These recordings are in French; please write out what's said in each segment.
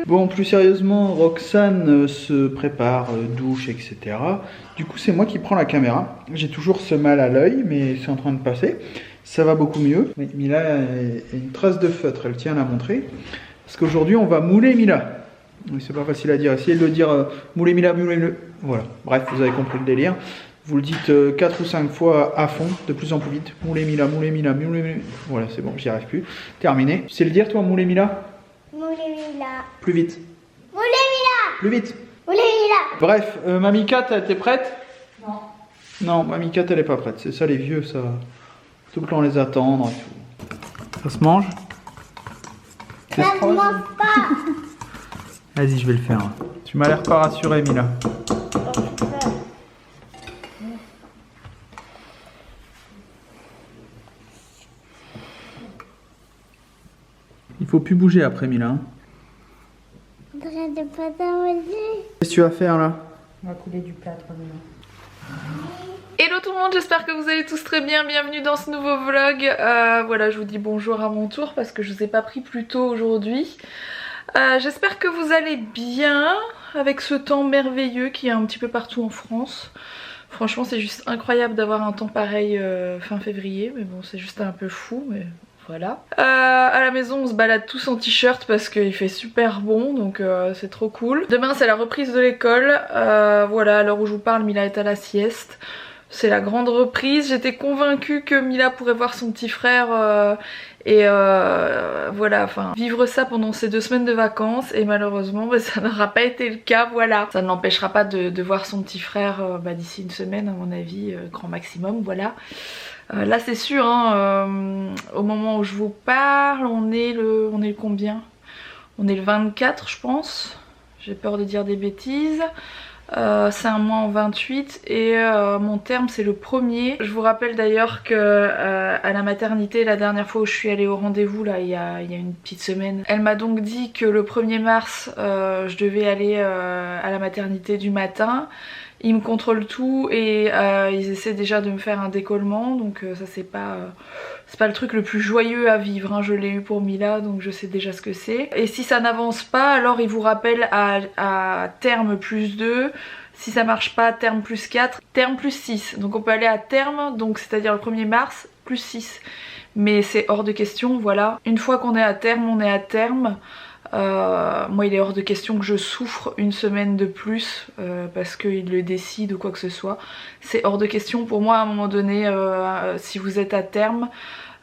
Bon, plus sérieusement, Roxane se prépare, douche, etc. Du coup, c'est moi qui prends la caméra. J'ai toujours ce mal à l'œil, mais c'est en train de passer. Ça va beaucoup mieux. Oui, Mila a une trace de feutre, elle tient à la montrer. Parce qu'aujourd'hui, on va mouler Mila. Oui, c'est pas facile à dire. Essayez de le dire, mouler Mila, mouler Mila. Voilà, bref, vous avez compris le délire. Vous le dites 4 ou 5 fois à fond, de plus en plus vite. Mouler Mila, mouler Mila, mouler Mila. Voilà, c'est bon, j'y arrive plus. Terminé. Tu sais le dire, toi, mouler Mila? Mouler Mila. Plus vite. Mouler Mila. Plus vite. Mouler Mila. Bref, Mamie Cat, t'es prête? Non. Non, Mamie Cat, elle est pas prête. C'est ça, les vieux, ça. Tout le temps les attendre et tout. Ça se mange? Ça ne mange pas. Vas-y, je vais le faire. Tu m'as l'air pas rassuré, Mila. Il faut plus bouger après, Mila. Hein. Arrête de pas t'envoyer. Qu'est-ce que tu vas faire là? On va couler du plâtre maintenant. Hello tout le monde, j'espère que vous allez tous très bien, bienvenue dans ce nouveau vlog. Voilà, je vous dis bonjour à mon tour parce que je vous ai pas pris plus tôt aujourd'hui. J'espère que vous allez bien avec ce temps merveilleux qui est un petit peu partout en France. Franchement c'est juste incroyable d'avoir un temps pareil fin février, mais bon c'est juste un peu fou, mais voilà. À la maison on se balade tous en t-shirt parce qu'il fait super bon, donc c'est trop cool. Demain c'est la reprise de l'école, voilà, à l'heure où je vous parle Mila est à la sieste. C'est la grande reprise, j'étais convaincue que Mila pourrait voir son petit frère voilà, enfin vivre ça pendant ces 2 semaines de vacances et malheureusement bah, ça n'aura pas été le cas, voilà. Ça ne l'empêchera pas de voir son petit frère d'ici une semaine à mon avis, grand maximum, voilà. Là c'est sûr, hein, au moment où je vous parle, on est le combien? On est le 24 je pense, j'ai peur de dire des bêtises. C'est un mois en 28 et mon terme c'est le 1er. Je vous rappelle d'ailleurs que à la maternité, la dernière fois où je suis allée au rendez-vous là il y a une petite semaine, elle m'a donc dit que le 1er mars je devais aller à la maternité du matin. Ils me contrôlent tout et ils essaient déjà de me faire un décollement, donc ça c'est pas le truc le plus joyeux à vivre, hein. Je l'ai eu pour Mila donc je sais déjà ce que c'est. Et si ça n'avance pas, alors ils vous rappellent à terme plus 2, si ça marche pas terme plus 4, terme plus 6. Donc on peut aller à terme, donc c'est-à-dire le 1er mars plus 6. Mais c'est hors de question, voilà. Une fois qu'on est à terme, on est à terme. Moi il est hors de question que je souffre une semaine de plus parce qu'il le décide ou quoi que ce soit. C'est hors de question pour moi à un moment donné, si vous êtes à terme,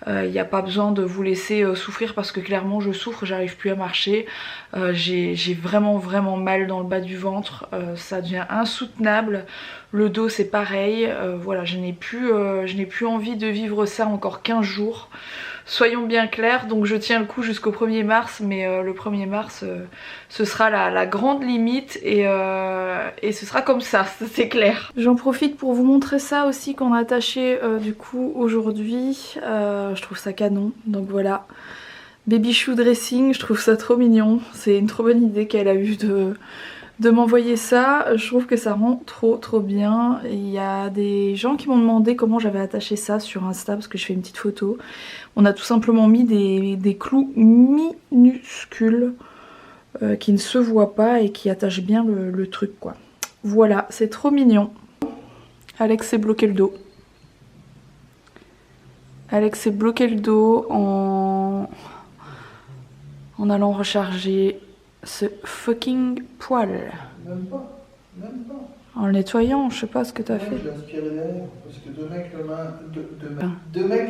il n'y a pas besoin de vous laisser souffrir parce que clairement je souffre, j'arrive plus à marcher, j'ai vraiment mal dans le bas du ventre, ça devient insoutenable, le dos c'est pareil, voilà, je n'ai plus envie de vivre ça encore 15 jours. Soyons bien clairs, donc je tiens le coup jusqu'au 1er mars, mais le 1er mars ce sera la grande limite et ce sera comme ça, c'est clair. J'en profite pour vous montrer ça aussi qu'on a attaché du coup aujourd'hui, je trouve ça canon, donc voilà. Baby Shoe Dressing, je trouve ça trop mignon, c'est une trop bonne idée qu'elle a eue de m'envoyer ça. Je trouve que ça rend trop bien. Il y a des gens qui m'ont demandé comment j'avais attaché ça sur Insta parce que je fais une petite photo. On a tout simplement mis des clous minuscules qui ne se voient pas et qui attachent bien le truc quoi. Voilà, c'est trop mignon. Alex s'est bloqué le dos. Alex s'est bloqué le dos en allant recharger ce fucking poil. Même pas. En le nettoyant, je sais pas ce que t'as fait. Je l'ai aspiré derrière, parce que demain que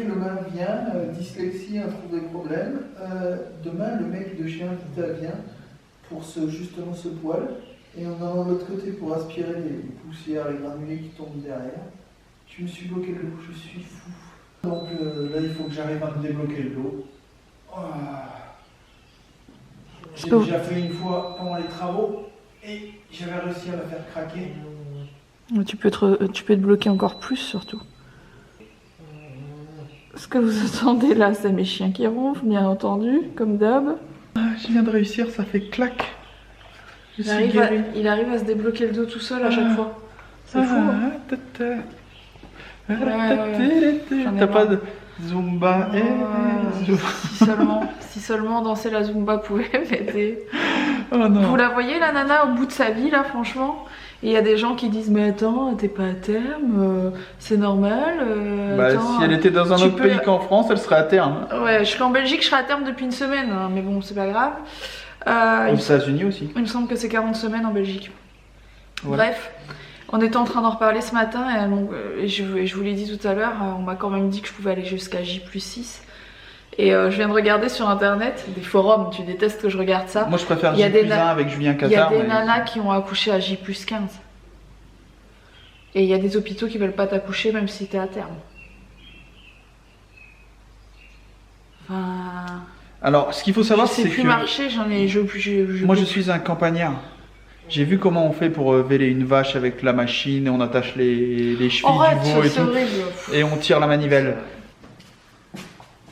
le main vient, dyslexie, un trouve des problèmes. Demain, le mec de chez Invita vient pour justement ce poil. Et en allant de l'autre côté pour aspirer les poussières, les granulés qui tombent derrière. Je me suis bloqué le dos, je suis fou. Donc là, il faut que j'arrive à me débloquer le dos. Oh. J'ai déjà fait une fois pendant les travaux et j'avais réussi à la faire craquer. Tu peux te bloquer encore plus surtout. Ce que vous entendez là, c'est mes chiens qui ronflent, bien entendu, comme d'hab. Je viens de réussir, ça fait clac. Il arrive à se débloquer le dos tout seul à chaque fois. C'est fou. Hein. T'as pas de Zumba si seulement danser la Zumba pouvait m'aider. Oh non. Vous la voyez la nana au bout de sa vie là franchement. Et il y a des gens qui disent mais attends t'es pas à terme, c'est normal. Bah, attends, si elle était dans un autre pays qu'en France, elle serait à terme. Ouais, je suis en Belgique, je serai à terme depuis une semaine, hein, mais bon c'est pas grave. Aux États-Unis aussi. Il me semble que c'est 40 semaines en Belgique. Voilà. Bref, on était en train d'en reparler ce matin et je vous l'ai dit tout à l'heure, on m'a quand même dit que je pouvais aller jusqu'à J+6. Et je viens de regarder sur internet des forums, tu détestes que je regarde ça. Moi je préfère J+1 avec Julien Cassard. Il y a des nanas qui ont accouché à J+15. Et il y a des hôpitaux qui veulent pas t'accoucher même si t'es à terme. Enfin... Alors ce qu'il faut savoir c'est que... Je sais plus marcher, j'en ai... Moi je suis un campagnard. J'ai vu comment on fait pour véler une vache avec la machine et on attache les chevilles du veau et tout. Horrible. Et on tire la manivelle.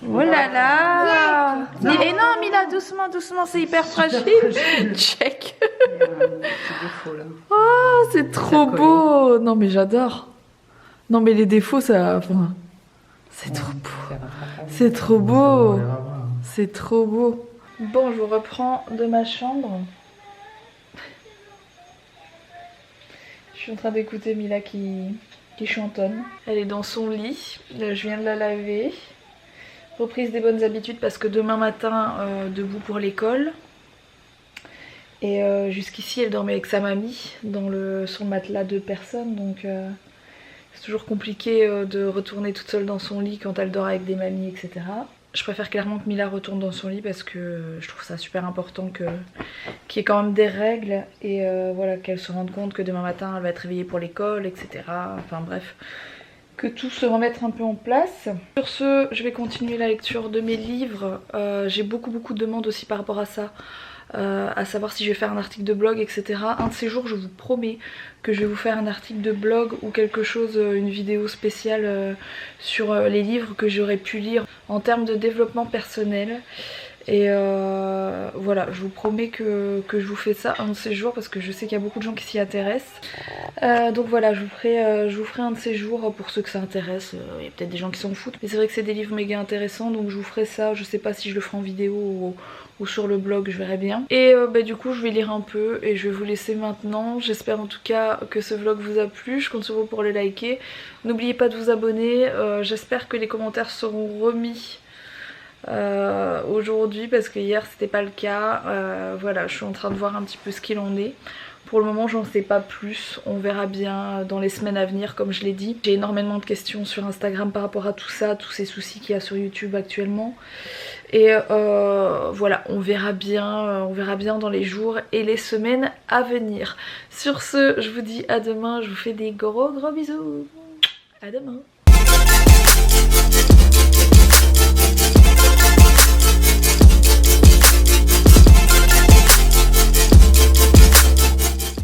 Oh là là! Et non, Mila, doucement, doucement, c'est hyper fragile. Check. Il y a un petit défaut là. Oh, c'est trop beau. Non, mais j'adore. Non, mais les défauts, ça. Enfin, c'est trop beau. C'est trop beau. C'est trop beau. Bon, je vous reprends de ma chambre. Je suis en train d'écouter Mila qui chantonne. Elle est dans son lit. Là, je viens de la laver. Reprise des bonnes habitudes parce que demain matin, debout pour l'école. Et jusqu'ici, elle dormait avec sa mamie dans son matelas de personnes. Donc c'est toujours compliqué de retourner toute seule dans son lit quand elle dort avec des mamies, etc. Je préfère clairement que Mila retourne dans son lit parce que je trouve ça super important qu'il y ait quand même des règles. Et voilà, qu'elle se rende compte que demain matin, elle va être réveillée pour l'école, etc. Enfin bref. Que tout se remette un peu en place. Sur ce, je vais continuer la lecture de mes livres. J'ai beaucoup de demandes aussi par rapport à ça. À savoir si je vais faire un article de blog, etc. Un de ces jours, je vous promets que je vais vous faire un article de blog ou quelque chose, une vidéo spéciale sur les livres que j'aurais pu lire en termes de développement personnel. Et voilà, je vous promets que je vous fais ça un de ces jours parce que je sais qu'il y a beaucoup de gens qui s'y intéressent. Donc voilà, je vous ferai un de ces jours pour ceux que ça intéresse. Il y a peut-être des gens qui s'en foutent, mais c'est vrai que c'est des livres méga intéressants, donc je vous ferai ça. Je sais pas si je le ferai en vidéo ou sur le blog, je verrai bien. Et du coup je vais lire un peu et je vais vous laisser maintenant. J'espère en tout cas que ce vlog vous a plu, je compte sur vous pour le liker. N'oubliez pas de vous abonner, j'espère que les commentaires seront remis aujourd'hui parce que hier c'était pas le cas. Voilà, je suis en train de voir un petit peu ce qu'il en est. Pour le moment j'en sais pas plus, on verra bien dans les semaines à venir comme je l'ai dit. J'ai énormément de questions sur Instagram par rapport à tout ça, tous ces soucis qu'il y a sur YouTube actuellement. Et voilà, on verra bien dans les jours et les semaines à venir. Sur ce, je vous dis à demain, je vous fais des gros bisous. À demain.